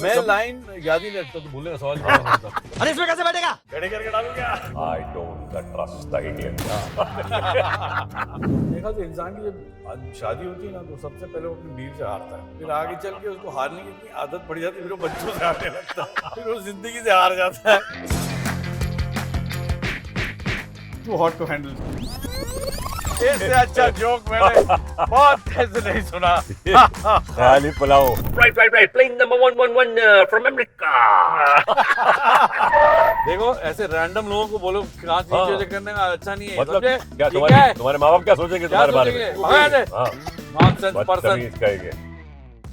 मैं लाइन याद ही नहीं रखता, तो भूलेगा सवाल ही नहीं होता। अरे इसमें कैसे बैठेगा? खड़े करके डालू क्या? I don't trust the idiot. देखा तो इंसान की जब शादी होती है ना, तो सबसे पहले वो अपनी बीवी से हारता है, फिर आगे चल के उसको हारने की इतनी आदत पड़ जाती है, फिर वो बच्चों से हारने लगता है, फिर वो जिंदगी से हार जाता है। Too hot to handle. इससे अच्छा जोक मैंने बहुत ऐसे नहीं सुना। ख्याली pulao. Right. Plane number 111 from America. देखो ऐसे रैंडम लोगों को बोलो कहाँ चीजें चीजें करने का अच्छा नहीं है। मतलब समझे? क्या ठीक है? तुम्हारे माँ बाप क्या सोचेंगे क्या तुम्हारे बारे सोचेंगे? में? भगा दे। हाँ, नॉनसेंस पर्सन। बदतमीज कहेंगे.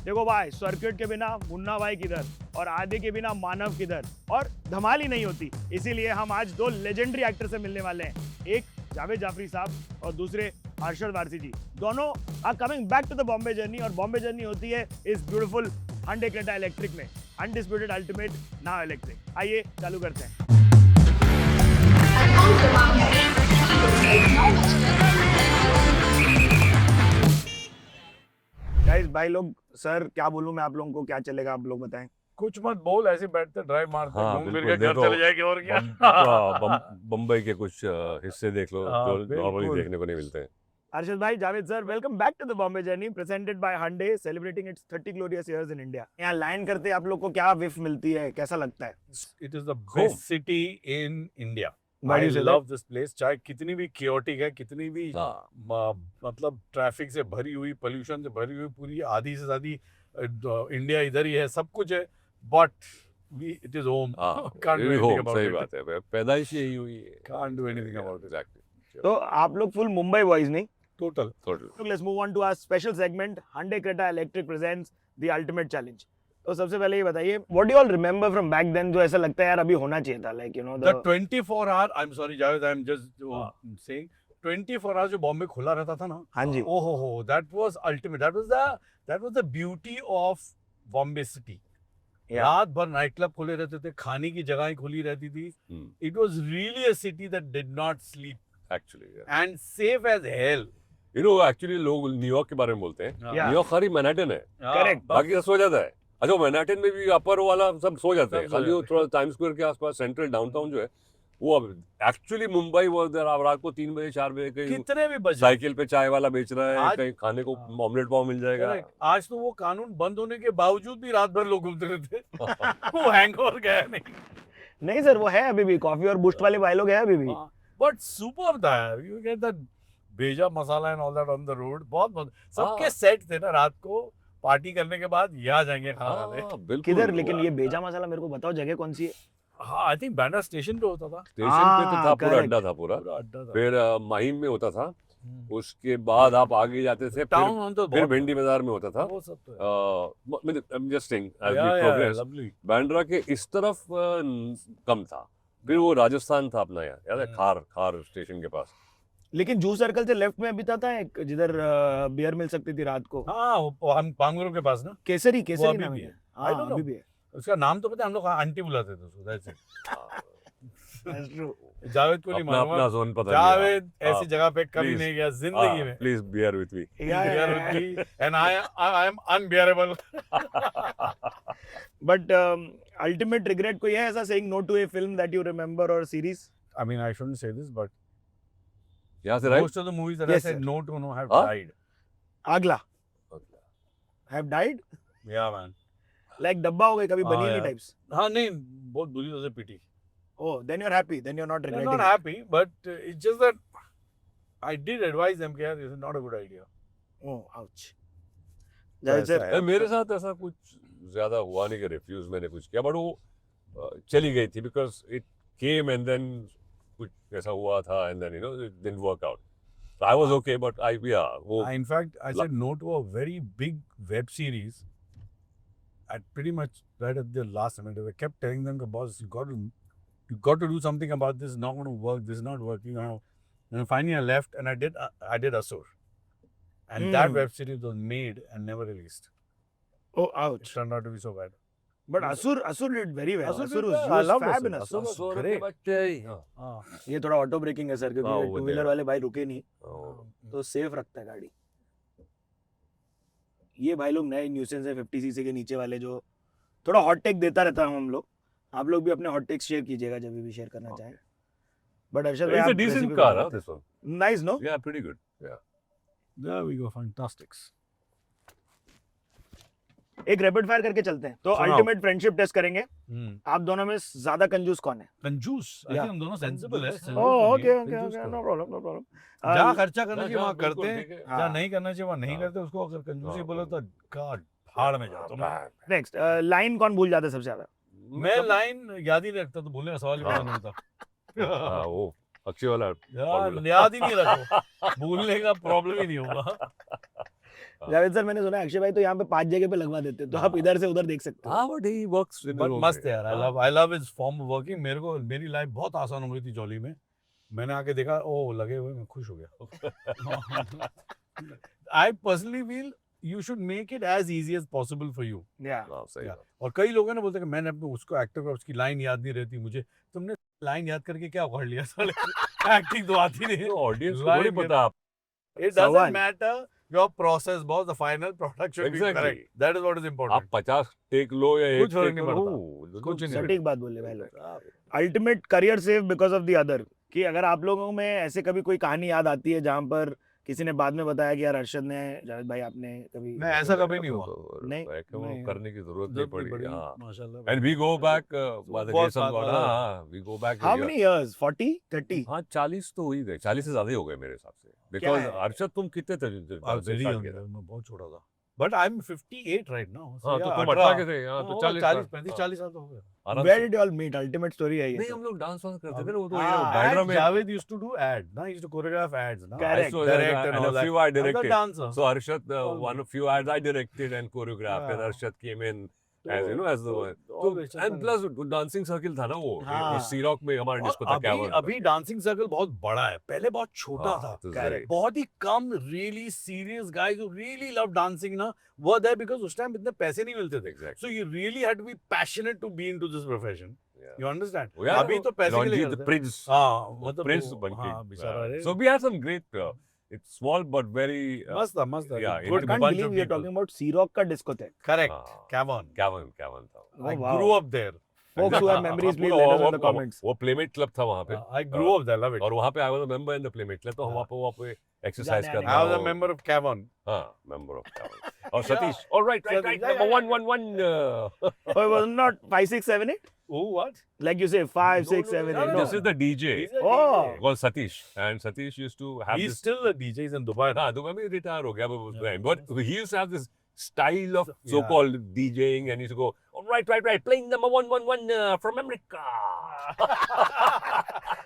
देखो भाई, सर्किट के बिना मुन्ना भाई किधर और आधे के बिना मानव किधर, और धमाल ही नहीं होती। इसीलिए हम आज दो लेजेंडरी एक्टर से मिलने वाले हैं, एक जावेद जाफरी साहब और दूसरे अरशद वारसी जी। दोनों are coming back to the Bombay journey, और बॉम्बे जर्नी होती है इस ब्यूटीफुल हांडे क्रेटा इलेक्ट्रिक में, अनडिस्प्यूटेड अल्टीमेट नाउ इलेक्ट्रिक। आइए चालू करते हैं। गाइस, भाई लोग, सर क्या बोलूं मैं आप लोगों को, क्या चलेगा आप लोग बताएं। कुछ मत बोल, ऐसे बैठते ड्राइव मारते हाँ, घूम फिर बिल्कुल, के घर देखो, चले जाएंगे और क्या। बम्बई के कुछ हिस्से देख लो हाँ, जो नॉर्मली बिल्कुल। देखने को नहीं मिलते हैं. अरशद भाई, Javed sir, welcome back to the Bombay journey presented by Hyundai, celebrating its 30 glorious years in India. यहाँ लाइन करते आप लोग को क्या विफ मिलती है, कैसा लगता है? It is the best city in India. Why do I you say love this place. चाहे कितनी भी chaotic है, कितनी भी हाँ. मतलब ट्रैफिक से भरी हुई, पोल्यूशन से भरी हुई, पूरी आधी से ज्यादा इंडिया इधर ही है, सब कुछ है, बट it is home. हाँ, Can't do ये anything हो, about सही it. बात है. पैदाइश यही हुई है. Can't do anything about it. Exactly. तो आप लोग फुल मुंबई बॉयज नहीं? Total. Total. Let's move on to our special segment, Hyundai Creta electric presents the ultimate challenge. तो सबसे पहले ये बताइए, what do you all remember from back then, जो ऐसा लगता है यार अभी होना चाहिए था, like you know The 24 hour, I'm sorry Javed, I'm just saying 24 hours जो बॉम्बे खुला रहता था ना, हाँ जी, oh ho, that was ultimate. That was the beauty of Bombay city. रात भर नाइट क्लब खुले रहते थे, खाने की जगहें खुली रहती थी. It was really a city that did not sleep Actually, yeah. and safe as hell. You know, actually लोग न्यूयॉर्क के बारे में बोलते हैं. Yeah. न्यूयॉर्क खाली मैनहट्टन है. Correct. बाकी सब सो जाता है. अच्छा, मैनहट्टन में भी अपर वाला सब सो जाते हैं. सब सो खाली वो जाते थोड़ा टाइम स्क्वायर के आसपास सेंट्रल डाउनटाउन जो है, वो अब एक्चुअली मुंबई वो आप रात को 3 बजे 4 बजे कहीं कितने भी बजे. साइकिल पे चाय वाला बेच रहा है, आज- कहीं खाने को हाँ। ऑमलेट पाव मिल जाएगा. Correct. आज तो वो कानून बंद होने के बावजूद भी रात भर लोग घूमते रहते. वो हैंगओवर गया नहीं. नहीं सर, वो है अभी भी, कॉफी और बूस्ट वाले भाई लोग हैं अभी भी। बट सुपर था यार. You get that भेजा मसाला and all that on the road. बहुत सबके हाँ. सेट थे ना, रात को पार्टी करने के बाद यहाँ जाएंगे खाना वाले. हाँ, बिल्कुल. किधर, लेकिन ये बेजा मसाला मेरे को बताओ जगह कौन सी है? हाँ, आई थिंक बैंड्रा स्टेशन पे होता था. स्टेशन पे तो था, पूरा correct. अड्डा था पूरा. पूरा अड्डा था. फिर माहिम में होता था. उसके बाद आप आगे जाते थे, टाउन ऑन तो फिर बहुत भिंडी बाजार में होता था. वो सब तो है. I'm just saying, as we Yeah, progress, lovely. Bandra के इस तरफ कम था. फिर वो राजस्थान था अपना, याद है, खार स्टेशन के पास. लेकिन जू सर्कल से लेफ्ट में अभी था एक, जिधर बियर मिल सकती थी रात को, हाँ, वो हम पांगुरु के पास ना. केसरी अभी नाम भी है। है. हाँ, I don't know. अभी भी है। उसका नाम तो पता है, हम लोग आंटी बुलाते थे उसको. That's it. That's true. Javed को नहीं अपना मालूम. जोन पता जावेद ऐसी हाँ, जगह पे कभी please. नहीं गया जिंदगी में. Please bear with me. Yeah. And I am unbearable. But ultimate regret कोई है ऐसा, saying no to a film that you remember or series? I mean, I shouldn't say this, but यहाँ से right. most of the movies that Yes, I said sir. no to have Huh? died. आगला have died, Yeah, man. like डब्बा हो गई कभी, हाँ, बनी नहीं यार. types. हाँ, नहीं, बहुत बुरी तरह से पिटी. Oh, then you're happy, then you're not They're regretting not it. happy, but it's just that I did advise them that this is not a good idea. Oh, ouch. Javed ऐसा सर, है. मेरे साथ ऐसा कुछ ज्यादा हुआ नहीं कि रिफ्यूज मैंने कुछ किया, बट वो चली गई थी because it came and then कुछ ऐसा हुआ था and then it didn't work out. So I was okay, but वो In fact, I said no to a very big web series at pretty much right at the last minute. I kept telling them, boss, you got to do something about this. It's not going to work. This is not working out. And finally, I left and I did Asur, and that web series was made and never released. oh, It ouch. turned out to be so bad. But Asur did very well. Asur Asur did was, well. I was loved fab Asur. in Asur. Asur was सौ great. के बच्चे. ये थोड़ा auto breaking है sir, हाँ, क्योंकि वो two wheeler है. वाले भाई रुके नहीं, तो सेफ रखता है गाड़ी. ये भाई लोग नए न्यूसेंस है 50 सीसी के नीचे वाले, जो थोड़ा हॉट टेक देता रहता हूँ हम लोग, आप लोग भी अपने हॉट टेक्स शेयर कीजिएगा जब भी शेयर करना चाहें. बट अर्शद भाई It's a आप decent recipe car, बता huh, देते this one. हैं. Nice, no? Yeah, pretty good. Yeah. There we go, fantastics. एक रैपिड फायर करके चलते हैं. तो सुनाओ. अल्टीमेट फ्रेंडशिप टेस्ट करेंगे. आप दोनों में ज्यादा कंजूस कौन है? कंजूस. I Yeah. think हम दोनों sensible है. sensible ओह नहीं ओके है, ओके कंजूस ओके, कौन नो है? Problem no problem. जहाँ खर्चा करना चाहिए जहाँ वहाँ बिल्कुल करते हैं. ठीक है. हाँ. जहाँ नहीं करना चाहिए वहाँ नहीं हाँ. करते. उसको अगर कंजूसी हाँ, बोलो तो बिल्कुल. God भाड़ में जाओ तुम. नेक्स्ट लाइन कौन भूल जाता है सबसे ज्यादा? मैं लाइन याद ही नहीं रखता तो बोलने का सवाल ही हाँ. पैदा नहीं होता. हाँ, वो अक्षय वाला यार formula. याद ही नहीं रखो. भूलने का प्रॉब्लम ही नहीं होगा. जावेद सर मैंने सुना है अक्षय भाई तो यहाँ पे 5 जगह पे लगवा देते हैं, तो आप इधर से उधर देख सकते हो. हाँ, but he works in his but own मस्त way. है यार. हाँ. I love his form of working. मेरे को मेरी लाइफ बहुत आसान हो गई थी जॉली में. मैंने आके देखा ओ लगे हुए मैं खुश हो गया. I personally feel you should make it as easy as possible for you. या हाँ, सही Yeah. बात. और कई लोग हैं ना बोलते हैं कि मैंने अपने उसको एक्टर को उसकी लाइन याद नहीं रहती मुझे. तुमने लाइन याद करके क्या उखाड़ लिया साले. एक्टिंग तो आती नहीं है. तो audience को Line थोड़ी पता आप. It सवाल. doesn't matter your process boss, the final product should be Exactly. correct. That is what is आप important. 50 टेक लो या कुछ एक फर्क टेक नहीं लो. पड़ता. कुछ नहीं सटीक बात बोले भाई लोग. Ultimate career save because of the other. कि अगर आप लोगों में ऐसे कभी कोई कहानी याद आती है जहाँ पर किसी ने बाद में बताया कि यार अरशद ने जावेद भाई आपने कभी नहीं ऐसा कभी नहीं हुआ. नहीं, नहीं. करने की जरूरत नहीं जरूरत पड़ी. पड़ी. हाँ. माशाल्लाह. And we go back by the बहुत grace of साल God. बाद. हाँ, we go back. How a year. Many years? 40 30? हाँ, 40 तो हो ही गए. 40 से ज्यादा ही हो गए मेरे हिसाब से. क्या Because है? अर्शद तुम कितने थे जब I was जब very start young. किया था? मैं बहुत छोटा था. But I'm 58 right now. So हाँ, तो yeah, तुम 18 18 के थे. हाँ, तो 40 40 साल. 35 हाँ, 40 साल तो हो गए. आराम वेयर से. Did you all meet? Ultimate story है ये नहीं, तो. हम लोग डांस वांस करते थे ना. वो तो हाँ, बैकग्राउंड में. Javed used to do ad. Na, he used to choreograph ads. Na. Correct. I saw Direct that, and and all a that. few I I'm the directed. dancer. So Arshad, All one of few ads I directed and choreographed, and Yeah. Arshad came in as you know as the one. always So, and Arshad. plus dancing circle था ना वो. हाँ. सी rock में हमारा disco था. अभी अभी dancing circle बहुत बड़ा है. पहले बहुत छोटा था. Correct. बहुत ही कम really serious guys who really love dancing ना were there because उस टाइम इतने पैसे नहीं मिलते थे. Exactly. So you really had to be passionate to be into this profession. Yeah. You understand? Oh, yeah. अभी तो पैसे के लिए Ranjit, the करते हैं. Prince. हाँ मतलब Prince वो- बन के. हाँ बेचारा रे. So we had some great. It's small but very. मस्त था. Yeah, I good can't bunch believe of we are people. talking about Sea Rock का discotheque. Correct. हाँ. Cavern. Cavan था. Oh, I wow. grew up there. Folks who have memories, please let us know in the comments. वो playmate club था वहाँ पे. I grew up there. Love it. और वहाँ पे I was a member in the playmate club. तो हम वहाँ पे एक्सरसाइज जाने करना. I was a member of Cavern. हाँ, member of Cavan. और Satish. All right. Satish, yeah, Number yeah, 111. Oh, it was not 5 6 7 8? Oh what? Like you say 5 No, 6 no, 7 no, 8. no. This is the DJ. He's a Oh. DJ. Called Satish. And Satish used to have He's this. still a DJ. He's in Dubai. हाँ, Dubai में retire हो गया Yeah. but he used to have this style of Yeah. so-called DJing, and he used to go, all right, playing number 111 from America.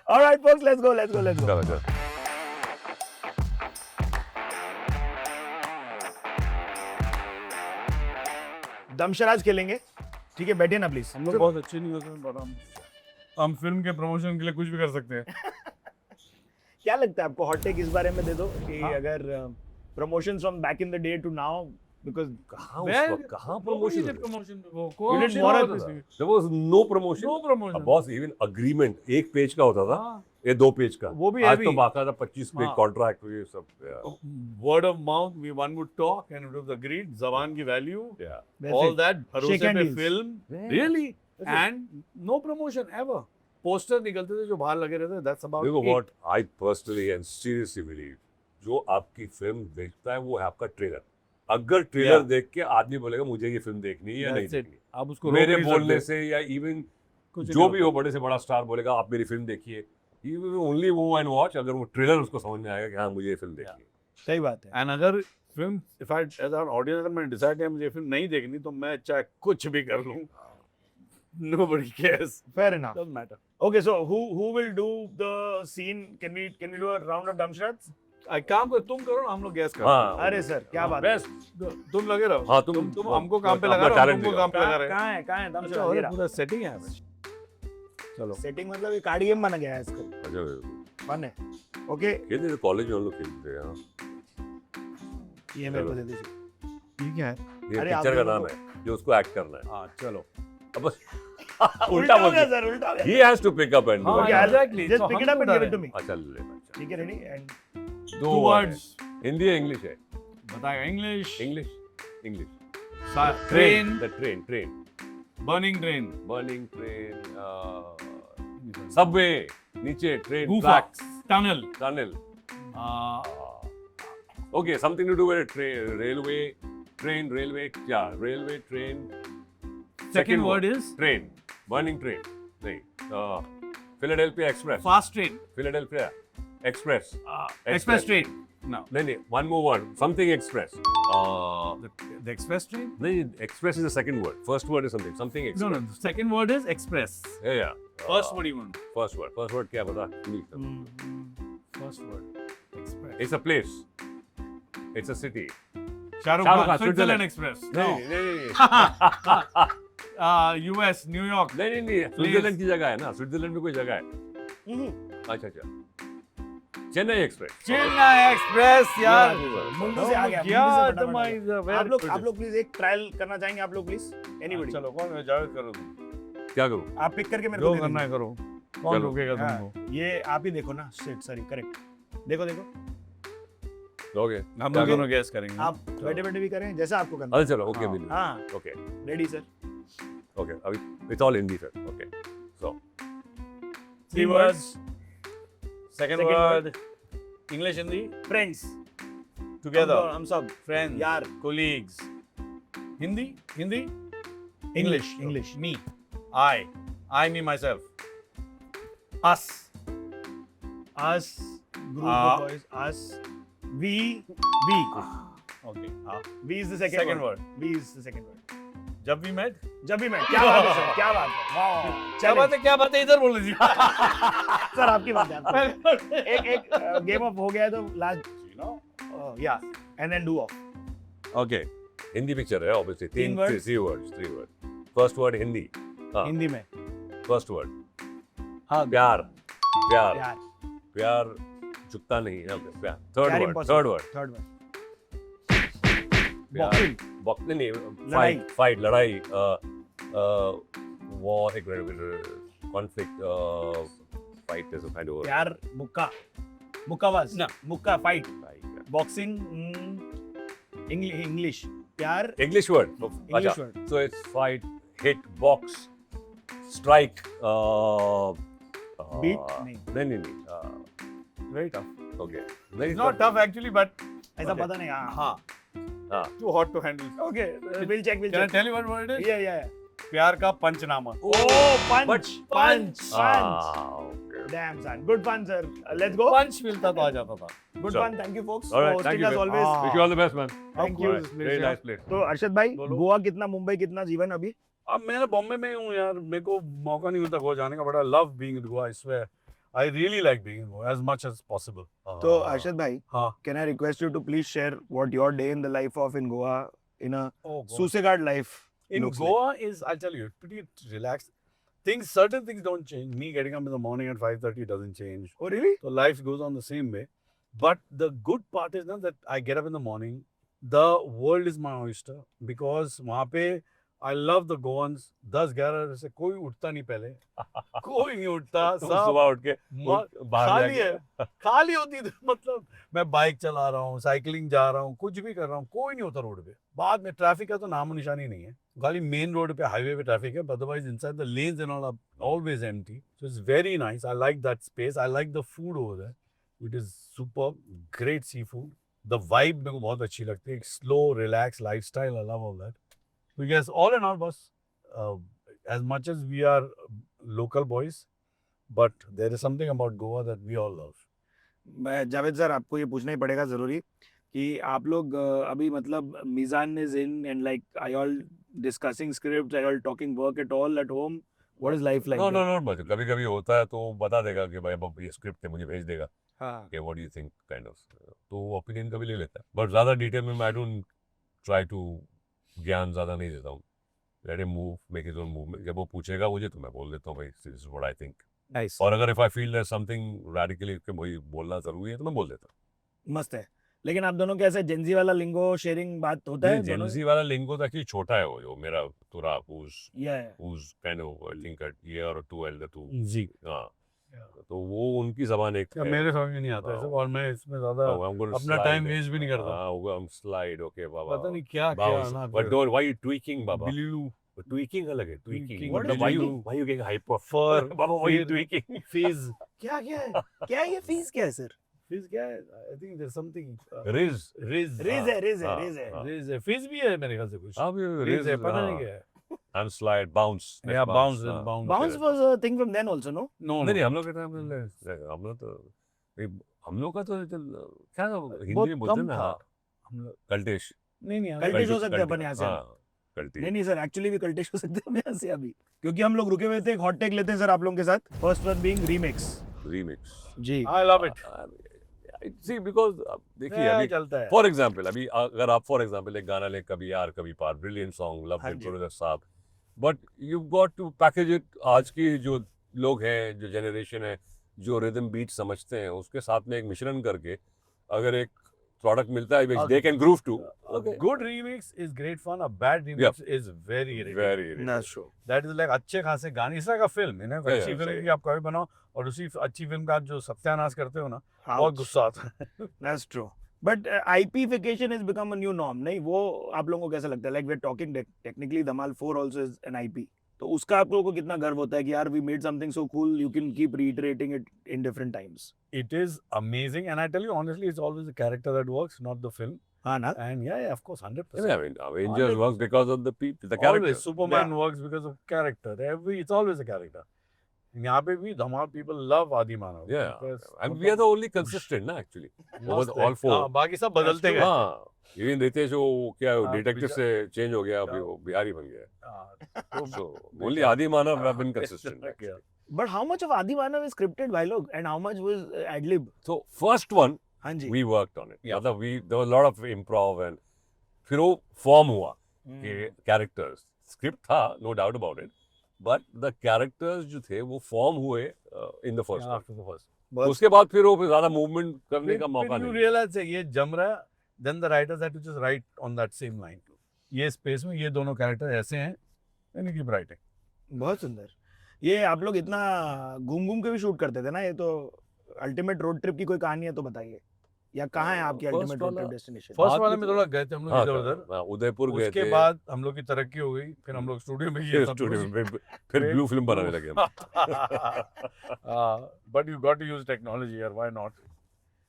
All right, folks, let's go. चलो, चलो. Dumb charades खेलेंगे. ठीक है, बैठिए ना प्लीज. हम लोग बहुत अच्छे नहीं होते पर हम फिल्म के प्रमोशन के लिए कुछ भी कर सकते हैं. क्या लगता है आपको? हॉट टेक इस बारे में दे दो कि हाँ. अगर promotions from back in the day to now because कहाँ उस वक्त कहाँ promotion? You did more of this. There was no promotion. No promotion. Boss even agreement 1 page का होता था, ये 2 पेज का. वो भी आज heavy. तो बाकायदा 25 पेज हाँ. कॉन्ट्रैक्ट ये सब. Word of mouth, we one would talk and it was agreed. जबान की value, Yeah. all that. भरोसे Shake पे hands. film, really, and no promotion ever. Poster निकलते थे जो बाहर लगे रहते. That's about देखो it. what I personally and seriously believe, जो आपकी फिल्म देखता है वो है आपका ट्रेलर. अगर ट्रेलर Yeah. देख के आदमी बोलेगा मुझे ये फिल्म देखनी है या नहीं That's it. देखनी, आप उसको रोक मेरे नहीं बोलने सकते. से या इवन कुछ जो नहीं भी हो बड़े से बड़ा स्टार बोलेगा आप मेरी फिल्म देखिए, ओनली वो एंड वॉच अगर वो ट्रेलर उसको समझ में आएगा कि हाँ मुझे ये फिल्म देखनी है. सही बात है. एंड अगर film if I as an audience अगर मैंने डिसाइड किया मुझे फिल्म नहीं देखनी तो मैं चाहे कुछ भी कर लूं. Nobody cares. Fair enough. Doesn't matter. Okay, so who will do the scene? Can we do a round of dumb-shots? काम कर तुम करो हम लोग गैस करो. हाँ. अरे सर, क्या बात है? बेस्ट. तुम लगे रहो. हाँ, तुम हमको काम पे लगा रहे हो, तुमको काम पे लगा रहे हो. कहाँ है अच्छा, dumb-shot? अरे ये रहा. पूरा सेटिंग है. चलो. सेटिंग मतलब ये कार्ड गेम बना गया है इसका. अच्छा, फन है. ओके, खेलते थे कॉलेज में हम लोग खेलते थे. हाँ. ये मेरे को चलो. दे दीजिए. ठीक है. ये अरे आप पिक्चर का दोनों नाम है जो उसको एक्ट करना है. हाँ चलो. अब बस उल्टा उल्टा हो बोल गया दिया. सर, उल्टा हो गया. He has to pick up and do हाँ, it. Okay, exactly. Just So pick it हम up and तो give it to डालें. me. अच्छा ले लेना. ठीक है, ready? And Two words. Hindi है इंग्लिश है? बताएगा. English. English. English. Train. The train. Burning train. burning train, subway, नीचे train Gufa. tracks, Tunnel. tunnel. Uh, Okay, something to do with a train, railway, yeah, railway, train. second word is train, burning train. नहीं, Philadelphia Express. fast train. Philadelphia Express. Express train. No. नहीं, one more word. Something express. The express train? नहीं, express is the second word. First word is something. Something express. No. The second word is express. Yeah. First word even. First word. First word क्या बता? First word. Express. It's a place. It's a city. Shah Rukh Khan, Khan. Switzerland. Switzerland Express. नहीं, नहीं, US, New York. नहीं, Switzerland की जगह है ना, Switzerland में कोई जगह है। अच्छा, चेन्नई एक्सप्रेस। Chennai Express यार। मुंडू से आ गया, क्या मुंडू से फटाफट आइटमाइज आ गया। आप लोग प्लीज एक ट्रायल करना चाहेंगे आप लोग प्लीज एनीबॉडी चलो कौन जावेद करो तुम। क्या करूँ? आप पिक करके मेरे जो को दे करना दीजिए। है करो। कौन चलो। रोकेगा हाँ, तुमको? ये आप ही देखो ना शिट सॉरी करेक्ट देखो ओके। हम क्या दोनों गैस करेंगे। आप बैठे बैठे भी करें जैसा आपको करना अच्छा चलो, ओके हाँ। मिल। हाँ ओके, रेडी सर ओके। अभी it's all Hindi sir. Okay. So, Three words. Second Second word. English, Hindi. Friends Together. हम सब Friends. यार Colleagues. Hindi. English English Me. I, me, myself. Us. us group Ah. of boys us we Okay. we is the second word we is the second word जब भी met. जब भी मैं क्या बात है सर क्या बात है वाह क्या बात है इधर बोल लीजिए। सर आपकी बात है एक गेम ऑफ हो गया है तो लास्ट या and then do of okay. Hindi picture है obviously. तीन words? Three words. First word Hindi. हाँ. हिंदी में First word. हाँ प्यार. यार प्यार झुकता नहीं है। Okay, प्यार. प्यार Third impossible. word. Third word प्यार. बॉक्सिंग नहीं, लड़ाई. fight, लड़ाई, war, एक minute, conflict, fight is a kind of word. प्यार मुक्काबाज ना. मुक्का फाइट Fight. बॉक्सिंग इंग्लिश प्यार English word. English अच्छा. word. So it's fight, hit, box, strike. Beat? नहीं. नहीं. Very tough. Okay. It's not tough actually, but ऐसा Okay. पता नहीं हाँ हाँ. too hot to handle. Okay will check Can I tell you what word it is? या Pyaar Ka Punchnama. Oh punch punch Okay. Damn son good fun sir let's go punch मिलता तो आ जाता था. Good Sure. Fun thank you folks All for right, thank hosting you, us man. always Wish you all the best, man. Thank you. course, Very nice place. तो अर्शद भाई बोलो। गोवा कितना मुंबई कितना जीवन अभी अब मैं बॉम्बे में हूँ यार, मेरे को मौका नहीं मिलता गोवा जाने का, but I love being in Goa. I swear I really like being in Goa as much as possible. तो अर्शद भाई हाँ. Can I request you to please share what your day in the life of in Goa in a Oh, Susegard life in looks Goa is, I'll tell you, pretty relaxed. Certain things don't change. Me getting up in the morning at 5:30 doesn't change. like. Oh really? So life goes on the same way. But the good part is not that I get up in the morning. The world is my oyster because वहाँ पे I love the Goans. 10-11 से कोई उठता नहीं पहले, कोई नहीं उठता, तुम सब सुबह उठ के बाहर खाली जाके- है, खाली होती है। मतलब मैं बाइक चला रहा हूँ, साइकिलिंग जा रहा हूँ, कुछ भी कर रहा हूँ, कोई नहीं होता रोड पे। बाद में ट्रैफिक का तो नामो निशानी नहीं है, खाली मेन रोड पे हाईवे पे ट्रैफिक है, otherwise inside the lanes and all are always empty. So it's very nice. I like that space. I like the food over there, it is super great sea food. The vibe मेरे को बहुत अच्छी लगती है, slow relax lifestyle, I love all that. So yes, all in all, boss, as much as we are local boys, but there is something about Goa that we all love. मैं Javed sir आपको ये पूछना ही पड़ेगा जरूरी कि आप लोग अभी मतलब Meezaan is in and like I all discussing script I all talking work at all at home what is life like No, not much. कभी कभी होता है तो बता देगा कि भाई अब ये स्क्रिप्ट है, मुझे भेज देगा हाँ कि what do you think kind of, तो ओपिनियन कभी ले लेता है, बट ज़्यादा डिटेल में आई डोंट ट्राई टू, ज्ञान ज़्यादा नहीं देता हूँ। Let him move, make his own move. जब वो पूछेगा मुझे तो मैं बोल देता हूँ भाई this is what I think, nice और अगर if I feel that something radically कि मुझे बोलना जरूरी है तो मैं बोल देता हूँ। मस्त है लेकिन आप दोनों के ऐसे जेंजी वाला लिंगो शेयरिंग बात होता है दोनों जेंजी वाला लिंगो तो एक्चुअली छोटा है, वो जो मेरा तुरा या who's kind of I think a year or two elder to, जी, हाँ, तो वो उनकी जबान एक क्या मेरे समझ में नहीं आता ऐसे, और मैं इसमें ज्यादा अपना टाइम वेस्ट भी नहीं करता। हाँ, I'm slide, okay, बाबा, पता नहीं क्या bounce, आना but don't, why you tweaking, Baba? Billu tweaking अलग है, ट्वीकिंग Tweaking, what is मतलब why you tweaking? why you getting hyper Fur, Baba why you fur, tweaking Fizz. क्या क्या है क्या है ये फीस क्या है सर Fizz क्या है? I think there's something. Riz Riz. Rage है रेज है हाँ, रेज है हाँ। Riz है. Fizz भी है मेरे ख्याल से कुछ. अब Riz रिज है, पता नहीं क्या है. and slide bounce Yeah, bounce, हाँ। bounce. Bounce was a thing from then also no No, नहीं नहीं no. हम लोग के टाइम में हम लोग तो हम लोग का तो क्या हिंदी बहुत में बोलते हैं कम ना था. हाँ, हम लोग कल्टेश नहीं नहीं कल्टेश हो सकते हैं अपन यहाँ से। हाँ कल्टी नहीं नहीं सर एक्चुअली भी कल्टेश हो सकते हैं यहाँ से अभी क्योंकि हम लोग रुके हुए थे एक हॉट टेक लेते हैं सर आप लोगों के साथ first one being remix remix जी I love it. See because देखिए Yeah, अभी चलता है. फॉर एग्जाम्पल अभी अगर आप फॉर एग्जाम्पल एक गाना ले कभी यार कभी पार ब्रिलियंट सॉन्ग लव हाँ विद जी। प्रोड्यूसर साहब but you got to package it आज की जो लोग हैं जो जनरेशन है जो रिदम बीट समझते हैं उसके साथ में एक मिश्रण करके अगर एक प्रोडक्ट मिलता है Okay. They can groove to A good remix is great fun. A bad remix is very irritating. Very ना शो That is like अच्छे खासे गाने इस तरह का फिल्म है ना Yeah, अच्छी yeah, फिल्म सही की आप कभी बनाओ और उसी अच्छी फिल्म का जो सत्यानाश करते हो ना हाँ बहुत गुस्सा आता है. That's true but IPification is become a new norm नहीं वो आप लोगों को कैसा लगता है like we are talking technically Dhamaal 4 also is an IP तो उसका आप लोगों को कितना गर्व होता है कि यार we made something so cool you can keep reiterating it in different times It is amazing and I tell you honestly it's always the character that works not the film. हाँ ना And yeah, of course 100%. I mean, Avengers 100%. works because of the people, the Always characters. Superman works because of character. It's always a character. यहाँ पे भी धमाल people love आदि मानव. Yeah, Because and we are the only consistent, ना actually. over मस्त the- है. all four. हाँ, बाकी सब बदलते गए. हाँ, even रितेश वो क्या हाँ, डिटेक्टिव बिचा- से चेंज हो गया अभी हाँ। वो बिहारी बन गया. हाँ, So only आदि मानव have been consistent. इस तरह actually. किया. बट हाउ मच ऑफ आदि मानव इज स्क्रिप्टेड भाई लोग and how much was adlib So first one हाँ जी we worked on it. Yeah. मतलब there was a lot of improv and फिर वो फॉर्म हुआ हम्म। कि कैरेक्टर्स स्क्रिप्ट था no doubt about it but the characters जो थे वो फॉर्म हुए in the first Yeah, after the first. बहुत उसके बाद फिर वो ज्यादा मूवमेंट करने का मौका you नहीं realize that ये जम रहा है, then the writers had to just write on that same line. ये स्पेस में ये दोनों कैरेक्टर ऐसे हैं, then you keep writing. बहुत सुंदर ये आप लोग इतना घूम घूम के भी शूट करते थे ना ये तो अल्टीमेट रोड ट्रिप की कोई कहानी है तो बताइए या कहाँ है आपकी First अल्टीमेट रोड वाला- ट्रिप डेस्टिनेशन फर्स्ट बात वाले में में तो- थोड़ा गए थे हम लोग हाँ, इधर उधर. हाँ, उदयपुर गए उसके थे बाद हम लोग की तरक्की हो गई, फिर हम लोग स्टूडियो में ये सब स्टूडियो कुछ. में फिर ब्लू फिल्म बनाने लगे हम. But you got to use technology यार, why not?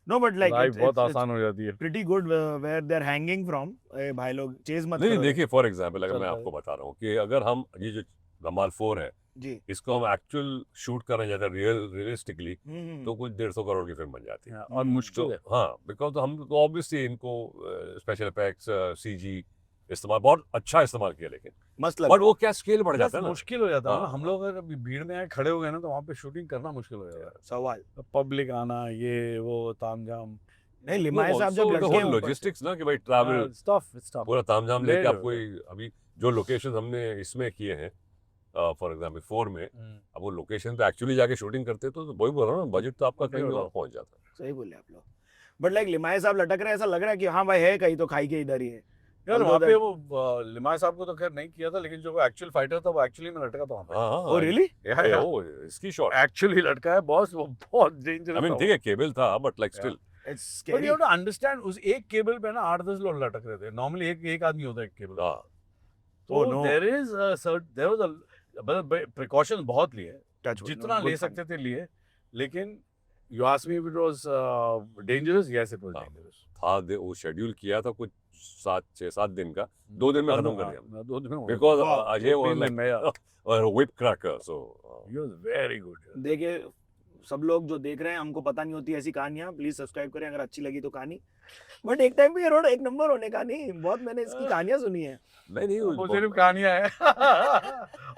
No but like life बहुत आसान हो जाती है. Pretty good where they are hanging from भाई लोग चेज मत नहीं करो देखिए फॉर एग्जाम्पल अगर मैं चलता है. आपको बता रहा हूँ कि अगर हम ये जो धमाल 4 है जी इसको हम एक्चुअल शूट करने जाते हैं रियलिस्टिकली तो कुछ 150 करोड़ की फिल्म बन जाती है. और मुश्किल है. हाँ बिकॉज हम तो ऑब्वियसली इनको स्पेशल इफेक्ट्स सीजी इस्तेमाल बहुत अच्छा इस्तेमाल किया लेकिन मस्त बट लगा वो क्या स्केल बढ़ जाता बस है ना. मुश्किल हो जाता है ना. हाँ. हम लोग अगर अभी भीड़ में आए खड़े हो गए ना तो वहाँ पे शूटिंग करना मुश्किल हो जाता है. सवाल पब्लिक आना ये वो तामझाम नहीं लिमाय साहब जब लड़के हैं ऊपर से। लॉजिस्टिक्स ना कि भाई ट्रैवल स्टफ पूरा तामझाम लेके Later. आप कोई अभी जो लोकेशन हमने इसमें किए हैं फॉर एग्जाम्पल 4 में अब वो लोकेशन पे एक्चुअली जाके शूटिंग करते तो वही बोल रहा हूँ ना बजट तो आपका कहीं और पहुंच जाता है. सही बोले आप लोग बट लाइक लिमाय साहब लटक रहे हैं ऐसा लग रहा है कि हाँ भाई है कहीं तो खाई के इधर ही है यार Although वहाँ पे that- वो लिमाय साहब को तो खैर नहीं किया था लेकिन जो एक्चुअल फाइटर था वो एक्चुअली में लटका था वहाँ पे. हाँ ओ रियली ओ इसकी शॉट एक्चुअली लटका है बॉस. वो बहुत डेंजरस आई मीन ठीक है केबल था but like still it's but scary you have to understand उस एक केबल पे ना 8-10 लोग लटक रहे थे. नॉर्मली एक आदमी होता है एक केबल. हाँ तो Oh, no. There was a precaution बहुत लिए टच जितना ले सकते थे लिए लेकिन you ask me if it was dangerous. Yes it was हाँ. डेंजरस. था वो शेड्यूल किया था कुछ 6-7 दिन का 2 दिन में खत्म कर दिया दो दिन में because Wow. Ajay was like और whip cracker so he was very good. देखिए सब लोग जो देख रहे हैं हमको पता नहीं होती ऐसी कहानियां प्लीज सब्सक्राइब करें अगर अच्छी लगी तो कहानी बट एक टाइम पे ये रोड एक नंबर होने का नहीं बहुत मैंने इसकी कहानियां सुनी है नहीं वो सिर्फ कहानियां हैं.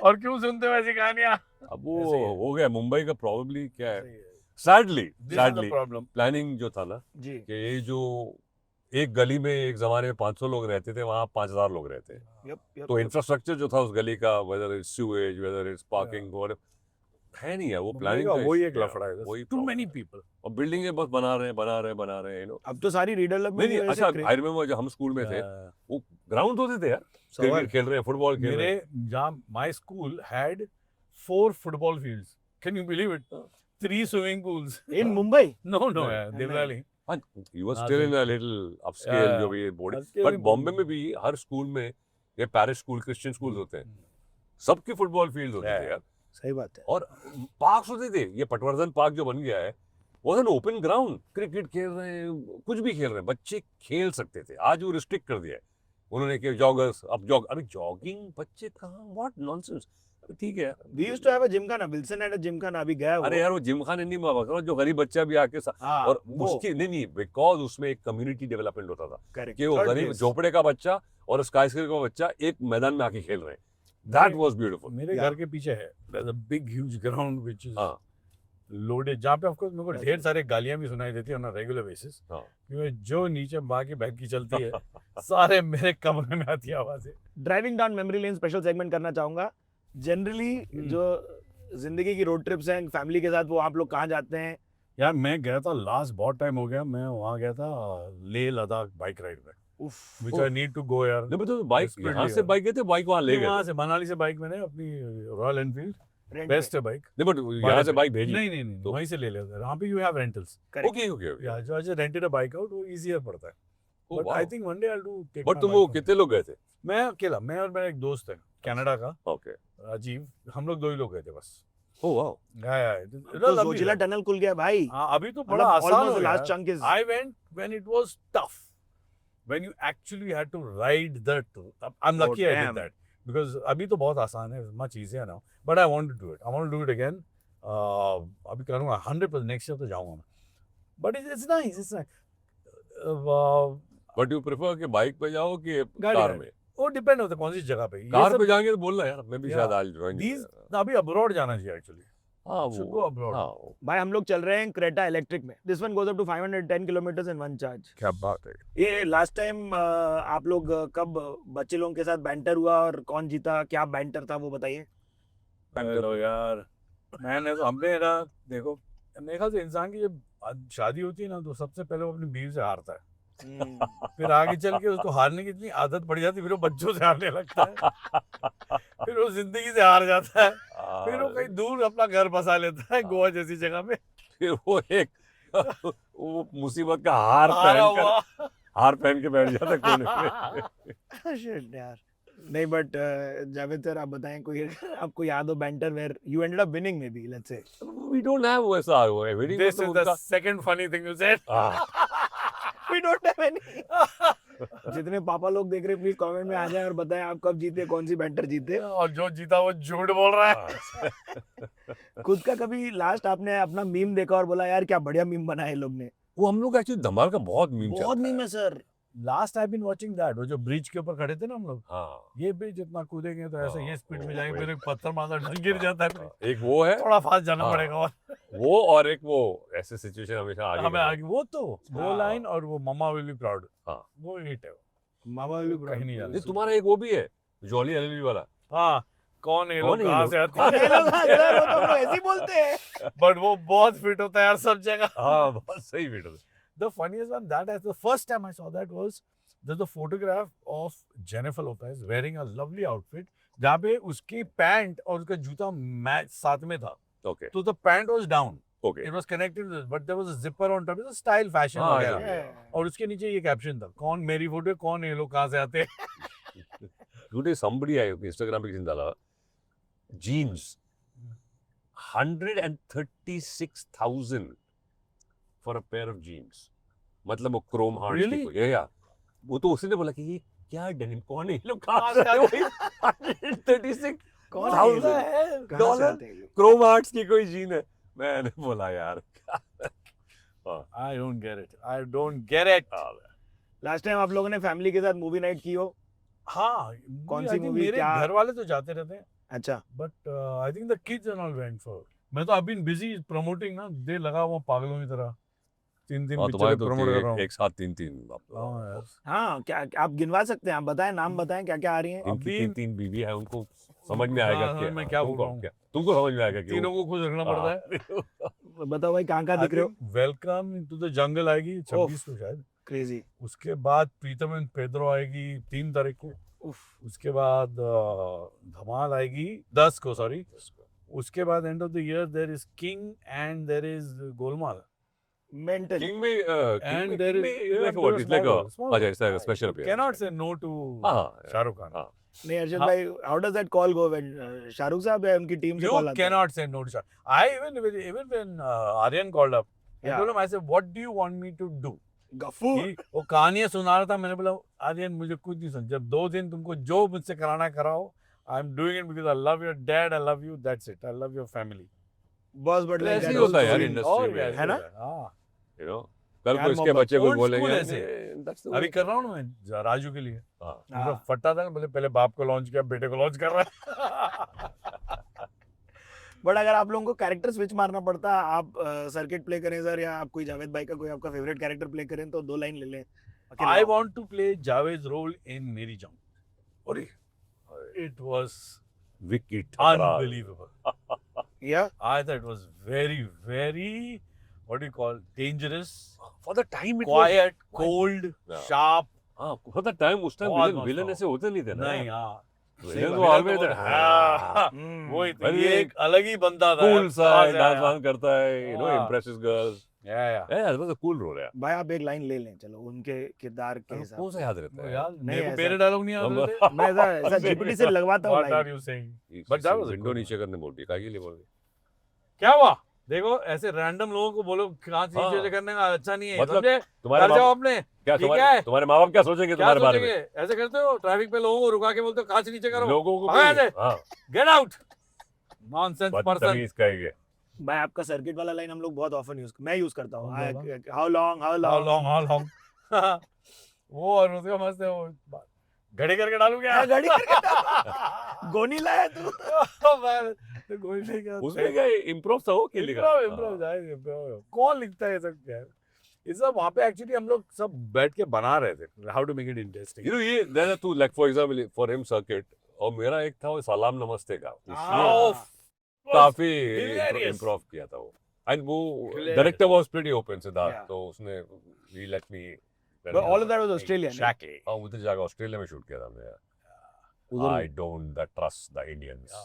और क्यों सुनते हो ऐसी कहानियां? अब वो ऐसे ही है. हो गया मुंबई का प्रॉब्लली क्या है सैडली प्रॉब्लम. प्लानिंग जो था ना जी कि ये जो एक गली में एक जमाने में 500 लोग रहते थे वहाँ 5000 लोग रहते हैं यप तो इंफ्रास्ट्रक्चर जो था उस गली का whether it's sewage whether it's parking और है नहीं है वो प्लानिंग वही एक लफड़ा है. वही टू मेनी पीपल. और बिल्डिंगें बस बना रहे हैं यू नो. अब तो सारी नहीं नहीं अच्छा आई रिमेम्बर जब हम स्कूल में थे वो ग्राउंड होते थे यार क्रिकेट खेल रहे हैं फुटबॉल खेल रहे मेरे हैं. जहाँ my school had 4 football fields. Can you believe it? 3 swimming pools. In Mumbai No, नहीं. Devlali. हाँ यू वाज हाँ, स्टिल तो- इन अ लिटिल अपस्केल Yeah, जो भी बोर्डिंग Upscale बट भी बॉम्बे बोल- में भी हर स्कूल में ये पैरिश स्कूल क्रिश्चियन स्कूल्स होते हैं सबकी फुटबॉल फील्ड होती थी यार, सही बात है। और पार्क्स होते थे। ये पटवर्धन पार्क जो बन गया है, वो एन ओपन ग्राउंड, क्रिकेट खेल रहे हैं, कुछ भी खेल रहे हैं, बच्चे खेल सकते थे। आज वो रिस्ट्रिक्ट कर दिया है उन्होंने कि जॉगर्स, अब अभी जॉगिंग बच्चे कहाँ, व्हाट नॉनसेंस। ठीक है, We used to have a gymkhana. Wilson had a gymkhana. अभी गया अरे वो। यार वो जिमखाने नहीं मांगा, जो गरीब बच्चा भी आके हाँ, और वो। उसकी नहीं, बिकॉज उसमें एक कम्युनिटी डेवलपमेंट होता था Correct. कि वो Third गरीब place. झोपड़े का बच्चा और स्काईस्क्रेपर का बच्चा एक मैदान में आके खेल रहे हैं। That was beautiful. मेरे Yeah. घर के पीछे है, there's a big huge ground which is हाँ लोडेड, जहाँ पे ऑफकोर्स मेरे को ढेर सारे गालियां भी सुनाई देती है ऑन रेगुलर बेसिस, हाँ क्योंकि जो नीचे माँ की बहन की चलती है सारे मेरे कमरे में आती है आवाजें। Driving down memory lane special segment करना चाहूंगा। जनरली जो जिंदगी की रोड ट्रिप्स हैं फैमिली के साथ, वो आप लोग कहाँ जाते हैं? यार मैं गया था लास्ट, बहुत टाइम हो गया, मैं वहाँ गया था लेह लद्दाख बाइक राइड पे, उफ, विच आई नीड टू गो यार। नहीं तो बाइक Desperately यहाँ से यार। बाइक गए थे, बाइक वहाँ ले गए वहाँ थे। से मनाली से बाइक मैंने अपनी रॉयल एनफील्ड, rent बेस्ट पे। है बाइक। नहीं बट यहाँ से बाइक भेजी। नहीं नहीं नहीं, तो- वहीं से ले लेते हैं, वहाँ पे you have rentals. Correct. Okay okay okay. या जो आज रेंटेड अ बाइक आउट, वो इजीियर पड़ता है। Oh, but wow. I think one day I do take. But तुम वो कितने लोग गए थे? मैं अकेला, मैं और मेरा एक दोस्त है कनाडा का, ओके। राजीव, हम लोग 2 ही लोग गए थे बस। Oh wow. तो जोजिला टनल खुल गया भाई। हाँ, अभी तो बड़ा आसान हो गया। Last chunk is I went when it was tough, when you actually had to ride the. I'm Oh, lucky I damn. did that because अभी तो बहुत आसान है, much easier now. But I want to do it. I want to do it again. अभी करूँगा 100%, next year तो जाऊँगा मैं. But it's nice. It's nice. But you prefer कि बाइक पे जाओ कि गाड़ी कार में। में? वो डिपेंड होता है कौन सी जगह पे। ये कार सब- पे जाएंगे तो बोलना यार, मैं भी Yeah. शायद आज ज्वाइन। These अभी अब्रॉड जाना चाहिए एक्चुअली। हाँ Should वो go abroad. हाँ भाई हम लोग चल रहे हैं क्रेटा इलेक्ट्रिक में। This one goes up to 510 kilometres in one charge. क्या बात है। ये लास्ट टाइम आप लोग कब बच्चे लोगों के साथ बैंटर हुआ और कौन जीता, क्या बैंटर था वो बताइए। हेलो यार, मैंने तो हमने ना, देखो मेरे ख्याल से इंसान की जब शादी होती है ना, तो सबसे पहले वो अपनी बीवी से हारता है, फिर आगे चल के उसको हारने की इतनी आदत पड़ जाती है, फिर वो बच्चों से हारने लगता है, फिर वो जिंदगी से हार जाता है, फिर वो कहीं दूर अपना घर बसा लेता है गोवा जैसी जगह में, फिर वो एक वो मुसीबत का हार हारा पहन हुआ। कर, हार पहन के बैठ जाता है कोने में। Shit, यार नहीं, बट जावेद सर आप बताएं कोई आपको याद हो banter where you ended up winning maybe, let's say. We don't have वैसा हुआ है। winning This मतलब is the उनका- second funny thing you said. We don't have any. जितने पापा लोग देख रहे हैं प्लीज कमेंट में आ जाएं और बताएं आप कब जीते, कौन सी बैंटर जीते। और जो जीता वो झूठ बोल रहा है। खुद का कभी लास्ट आपने अपना मीम देखा और बोला यार क्या बढ़िया मीम बनाया है लोग ने? वो हम लोग एक्चुअली धमाल का बहुत मीम बहुत मीम है sir. Last I been watching that, वो जो ब्रिज के ऊपर खड़े थे ना हम लोग, हाँ ये ब्रिज इतना कूदेंगे तो ऐसे हाँ, ये स्पीड में वो जाएंगे, वही। फिर एक पत्थर मारता ढंग गिर जाता है, फिर एक वो है, थोड़ा फास्ट जाना हाँ। पड़ेगा। और वो और एक वो ऐसे सिचुएशन हमेशा आगे हमें करना। आगे वो तो वो हाँ। लाइन और वो मम्मा विल बी प्राउड, हाँ। वो हिट है। मामा भी कहीं नहीं जाता। नहीं तुम्हारा एक वो भी है जॉली एलएलबी वाला। हाँ, कौन है कौन लोग है ये कहाँ लोग? से आते ये लोग हैं, सर वो तो हम लोग ऐसे ही बोलते हैं। बट वो बहुत फिट होता है यार सब जगह। हाँ बहुत सही video. The funniest one that the first time I saw that was there's a photograph of Jennifer Lopez wearing a lovely outfit जहाँ पे उसकी पैंट और उसका जूता मैच साथ में था, ओके तो the pant was down, okay. it was connected to this, but there was a zipper on top, it was style fashion हाँ, वगैरह। yeah. और उसके नीचे ये कैप्शन था, कौन मेरी फोटो है, कौन ये लोग कहाँ से आते हैं। टुडे somebody आई इंस्टाग्राम पे किसी ने डाला jeans 136,000 for a pair of jeans, मतलब वो क्रोम हार्ट Really? की या वो तो उसी ने बोला कि ये क्या डेनिम, कौन है ये लोग कहाँ कहाँ से से आते हैं? 136 कौन कहाँ है? से है? कहाँ से डॉलर? आते हैं ये लोग? क्रोम हार्ट्स की कोई जीन है। मैंने बोला यार I don't get it, I don't get it। Last time आप लोगों ने फैमिली के साथ मूवी नाइट की हो? हाँ, कौन I सी think movie, मेरे क्या? घर वाले तो जाते रहते हैं, अच्छा but I think the kids and all went for। मैं तो अभी बिजी प्रमोटिंग ना, दे लगा हुआ पागलों की तरह, 3 हाँ पिक्चर तुम्हारे तो प्रमोट कर रहा हूँ। एक साथ तीन हाँ यार, हाँ, क्या आप गिनवा सकते हैं? आप बताएं, नाम बताएं क्या क्या आ रही हैं। इनकी अभी- तीन बीवी है, उनको समझ में आएगा हाँ, कि मैं क्या बोल रहा हूँ। तुमको समझ में आएगा कि तीनों को खुश रखना पड़ता है। बताओ भाई कहाँ कहाँ दिख रहे हो? वेलकम टू द जंगल आएगी 26 को शायद, क्रेजी। उसके बाद प्रीतम एंड पेद्रो आएगी 3 तारीख को, उसके बाद धमाल आएगी 10 को, सॉरी, उसके बाद end of the year there is King and there is Golmaal mental. King में and there is like what? It's like a small. अच्छा, it's like a special appearance. Cannot say no to हाँ Shah Rukh Khan। हाँ नहीं अर्शद हाँ। भाई, how does that call go when Shahrukh साहब या उनकी टीम से You कॉल आता है? cannot say no to shot. Even when Aryan called up, I Yeah. told him, I said, what do you want me to do? Ghafoor कि वो कहानियां सुना रहा था, मैंने बोला आर्यन मुझे कुछ नहीं समझ, जब 2 दिन तुमको जो मुझसे कराना कराओ, I am doing it because I love your dad, I love you, that's it, I love your family. Boss but तो लाइक ऐसे दैट ही होता है यार also- इंडस्ट्री और में, क्या, है ना? हाँ, you know, कल यार को इसके मोहब्बत, बच्चे कुछ old बोलेंगे school यार, ऐसे। that's the अभी way. कर रहा हूँ ना मैं राजू के लिए, हाँ, उनका हाँ। फटा था, बोले पहले बाप को लॉन्च किया, बेटे को लॉन्च कर रहा है। बट अगर आप लोगों को कैरेक्टर स्विच मारना पड़ता, आप सर्किट प्ले करें सर, या आप कोई जावेद भाई का कोई आपका फेवरेट कैरेक्टर प्ले करें, तो 2 लाइन ले लें। अकेले I आप। want to play Javed's role in Meri Jaan. It was Vicky Thakral. unbelievable. या I thought it was very, very, what do you call, dangerous, For the time it was. quiet, cold, Yeah. sharp. हाँ, for the time उस time बहुत villain मस्त villain था। ऐसे होते नहीं थे ना. नहीं, हाँ, विलन बात। तो always विलन तो हाँ, हाँ, हम्म। वही तो, अरे, ये एक अलग ही बंदा था, cool सा कहाँ से डांस आया? वांस करता है, you know, हाँ। impresses girls. Yeah. Yeah, that was a cool role यार. भाई आप एक लाइन ले लें, चलो उनके किरदार के हिसाब कौन सा याद रहता वो है? यार, नहीं, मेरे को ऐसा- मेरे डायलॉग नहीं याद रहते। से। मैं ऐसा जीपीटी से लगवाता हूँ What are line. you saying? एक But that was a window good नीचे करने बोल दिया, काहे के लिए बोल दिया? क्या हुआ? देखो ऐसे रैंडम लोगों को बोलो कहाँ से हाँ। चीजें करने का अच्छा नहीं है, मतलब समझे? तुम्हारे कर जाओ माँ अपने, क्या ठीक तुम्हारे है? तुम्हारे माँ बाप क्या सोचेंगे क्या तुम्हारे बारे में? सोचेंगे? ऐसे करते हो ट्रैफिक पे लोगों को रुका के बोलते हो कहाँ से नीचे करो, लोगों को भगा भी- ऐसे। हाँ, गेट आउट, नॉनसेंस पर्सन। बदतमीज कहेंगे. भाई आपका सर्किट वाला लाइन हम लोग बहुत ऑफन मैं यूज करता हूँ। कौन सा हाउ लॉन्ग हाउ लॉन्ग वो और उसका मस्त है वो, घड़ी करके डालू क्या? गाड़ी गोनी लाया तू। मैं कोई नहीं क्या उसमें क्या इम्प्रोव था वो के लिखा? इम्प्रोव कौन लिखता है ये सब? क्या ये सब वहाँ पे एक्चुअली हम लोग सब बैठ के बना रहे थे, how to make it interesting. You know, ये there are two, like for example, for him circuit, और मेरा एक था वो सलाम नमस्ते का, उसमें काफी hilarious. इम्प्रोव किया था वो. एंड वो Hilarious. Director was pretty open Siddharth, Yeah. तो उसने he let me. But all of that was Australian. Exactly. हाँ, उधर जाकर ऑस्ट्रेलिया में शूट किया था हमने यार. उधर I don't trust the Indians.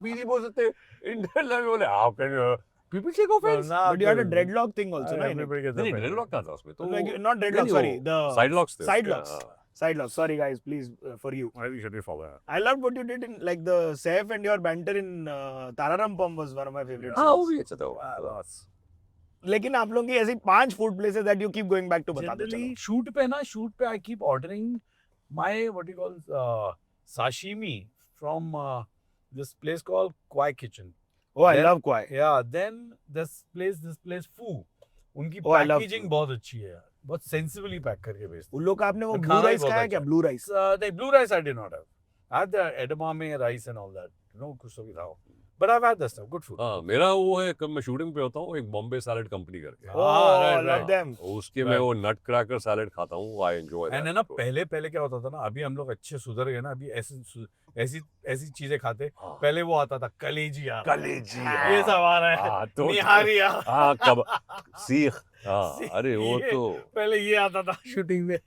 भी नहीं बोल सकते इंडियन में, बोले how can you people take offense? But you had a dreadlock thing also, ना? नहीं dreadlock कहाँ था उसमें तो Like, not dreadlock, नहीं, sorry. वो The side locks थे side उसके, locks. हाँ. Side locks. Sorry guys, please for you. I think should be for that. I loved what you did in like the Saif and your banter in Tararam Pump was one of my favorites. हाँ, वो भी अच्छा था वो. लेकिन आप लोगों की ऐसी 5 food places that you keep going back to बता दो चलो. Generally, shoot पे I keep ordering my what you call sashimi from this place called Kwai Kitchen. Oh, I Then- love Kwai. Yeah, then this place Fu. उनकी Oh, I love packaging Fu. बहुत अच्छी है यार, बहुत sensibly pack करके भेजते उन लोग का आपने वो और ब्लू खाना भी राइस बहुत खाया क्या? अच्छा ब्लू राइस. हैं। The blue rice I did not have. I had the edamame rice and all that. You know, कुछ तो भी था वो. But I've had that stuff. Good food. हाँ, मेरा वो है, कब मैं शूटिंग पे होता हूँ, एक बॉम्बे सैलेड कंपनी करके, Oh, right, love right. them. उसके मैं वो नट क्रैकर सैलेड खाता हूँ. आई एंजॉय एंड है ना, पहले क्या होता था ना, अभी हम लोग अच्छे सुधर गए ना, अभी ऐसी चीजें खाते। हाँ। पहले वो आता था कलेजी यार, कलेजी, ये सब आ रहा है, हाँ, तो निहारी यार, हाँ, कब सीख, हाँ, अरे वो ये- तो पहले ये आता था शूटिंग में।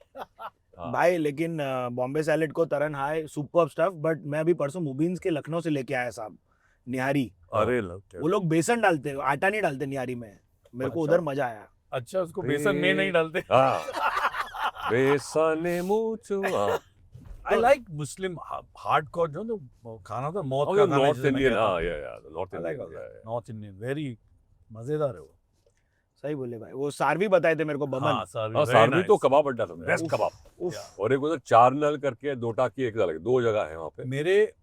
हाँ. भाई लेकिन बॉम्बे सैलेड को तरन हाय सुपर्ब स्टफ. बट मैं अभी परसों मुबीन्स के लखनऊ से लेके आया साहब निहारी. अरे वो लोग बेसन डालते हैं, आटा नहीं डालते निहारी में. मेरे को अच्छा। उधर मजा आया. अच्छा, उसको बेसन में नहीं डालते। हाँ, बेसन मुझो, हाँ. I like Muslim hardcore जो खाना था, मौत Oh, का yeah, खाना North जिसे मैं Indian, कहता हूँ। हाँ, yeah, North I like Indian, all yeah, that. yeah. North Indian, very मजेदार है वो। सही बोले भाई. वो सारवी बताए थे मेरे को बमन. हाँ, सारवी, हाँ, very सारवी तो nice. कबाब अड्डा था, बेस्ट उफ, कबाब. उफ. और एक उधर चारनल करके दो टाकी एक जगह, 2 जगह है वहाँ पे.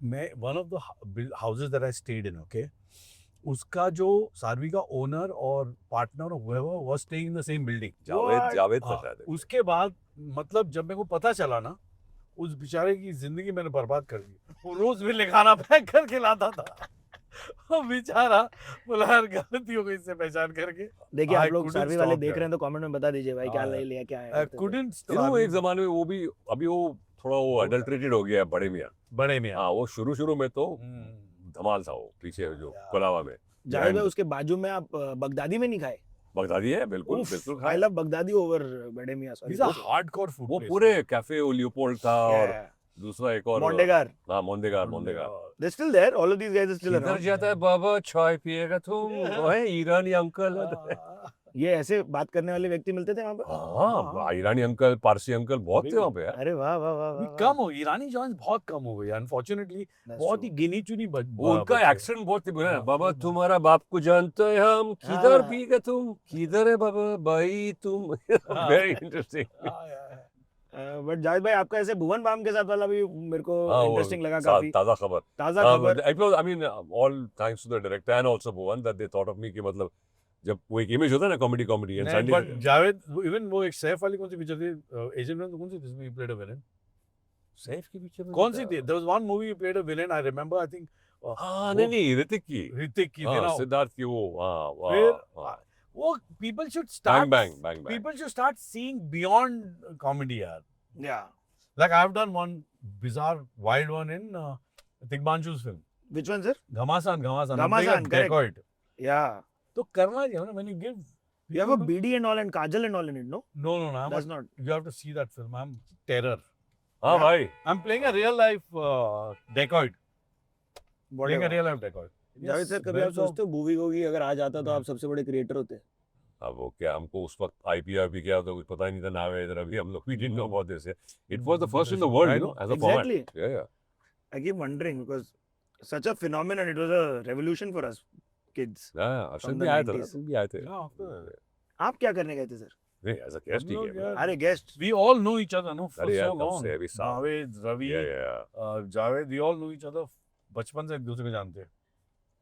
मैं one of the houses that I stayed in, okay, उसका जो सारवी का ओनर और partner was staying in the same building. Javed था हाँ, शायद. उसके बाद मतलब जब मेरे को पता चला ना, उस बेचारे की जिंदगी मैंने बर्बाद कर दी। वो रोज मेरे खाना पैक करके लाता था। वो बेचारा बोला यार गलती हो गई इससे पहचान करके। देखिए I आप लोग couldn't सारवी वाले stop देख that. रहे हैं तो कमेंट में बता दीजिए भाई क्या हाँ, ले लिया क्या है. I couldn't You know, stop. एक जमाने में वो भी, अभी वो थोड़ा वो अडल्ट्रेटेड हो गया है बड़े मियाँ. बड़े में हाँ, वो शुरू में तो हम्म। धमाल था वो, पीछे जो Yeah. कोलावा में. जावेद भाई And उसके बाजू में आप बगदादी में नहीं खाए? बगदादी है, बिल्कुल बिल्कुल आई खाया. लव बगदादी ओवर बड़े मियां. These are hardcore food वो places. पूरे कैफे लियोपोल्ड था और दूसरा एक और मोंडेगार. हाँ, मोंडेगार. They're still there. All of these guys are still किधर around. जाता है बाबा चाय पिएगा तुम? वो है ईरानी अंकल. ये ऐसे बात करने वाले व्यक्ति मिलते थे वहाँ पे? हाँ, ईरानी अंकल, पारसी अंकल बहुत थे वहाँ पे यार। अरे वाह वाह वाह अभी वाह, कम हो ईरानी जॉइंट्स बहुत कम हो गई अनफॉर्चुनेटली That's बहुत true. ही गिनी चुनी वो उनका बच्चे। एक्सेंट बहुत ही हाँ, बाबा हाँ। तुम्हारा बाप को जानते हैं हम, किधर हाँ। भी गए तुम, किधर है बाबा भाई तुम। हाँ। Very interesting. हाँ, yeah, yeah. बट जावेद भाई आपका ऐसे भुवन बाम के साथ वाला भी मेरे को हाँ, वो इंटरेस्टिंग लगा काफी ताजा खबर। ताजा हाँ, खबर it was, I mean, all thanks to the director and also Bhuvan that they thought of me कि मतलब जब वो एक इमेज होता है ना कॉमेडी एंड नहीं, but जावेद इवन वो एक सैफ वाली कौन सी पिक्चर थी एजेंट में तो कौन सी थी जिसमें प्लेड अ विलेन सैफ के पीछे कौन सी थी there was one movie played a villain I remember I think हाँ नहीं ऋतिक की, ऋतिक की थी हाँ, ना सिद्धार्थ की वो हाँ फिर हाँ वो people should bang start bang bang bang people should start seeing beyond comedy yaar. या Like I've done one bizarre wild one in Tigmanshu's film which one sir? Ghamasan I'm playing a Ghamasan, correct. dacoit या तो करना चाहिए ना when you give you have a people- BD and all and Kajal and all in it, no? no I'm That's not. you have to see that film I'm terror हाँ भाई I'm playing a real life dacoit playing a Whatever. real life dacoit Javed sir कभी आप सोचते हो movie होगी अगर आ जाता तो आप सबसे बड़े क्रिएटर होते? अब वो क्या हमको उस वक्त आईपीआर क्या होता कुछ पता ही नहीं था नाम है इधर अभी हम लोग we didn't know about this it was the first in the world you know as a format Exactly. yeah I keep wondering because such a phenomenon, it was a revolution for us kids. yeah Arshad From भी the आया था 90s. Arshad भी आए थे yeah of course. आप क्या करने गए थे सर? नहीं as a guest ही हम लोग गए यार, अरे guest we all know each other no for अरे यार so तब long से अभी साल Javed Ravi yeah Javed we all know each other बचपन से एक दूसरे को जानते हैं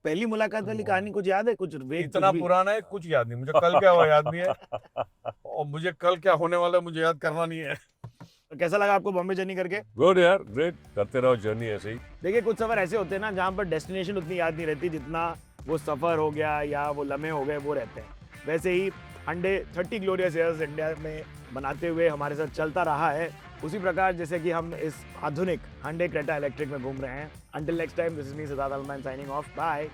पहली मुलाकात वाली कहानी कुछ याद है? कुछ वेग इतना पुराना है कुछ याद नहीं मुझे कल क्या हुआ याद नहीं है और मुझे कल क्या होने वाला है मुझे याद करना नहीं है कैसा लगा आपको बॉम्बे जर्नी करके? गुड यार ग्रेट करते रहो जर्नी ऐसे ही देखिए कुछ सफर ऐसे होते हैं ना जहाँ पर डेस्टिनेशन उतनी याद नहीं रहती जितना वो सफर हो गया या वो लम्हे हो गए वो रहते हैं। वैसे ही हंडे 30 ग्लोरियस ईयर्स इंडिया में बनाते हुए हमारे साथ चलता रहा है उसी प्रकार जैसे कि हम इस आधुनिक हंडे क्रेटा इलेक्ट्रिक में घूम रहे हैं। Until next time this is me Siddharth अलमैन साइनिंग ऑफ बाय।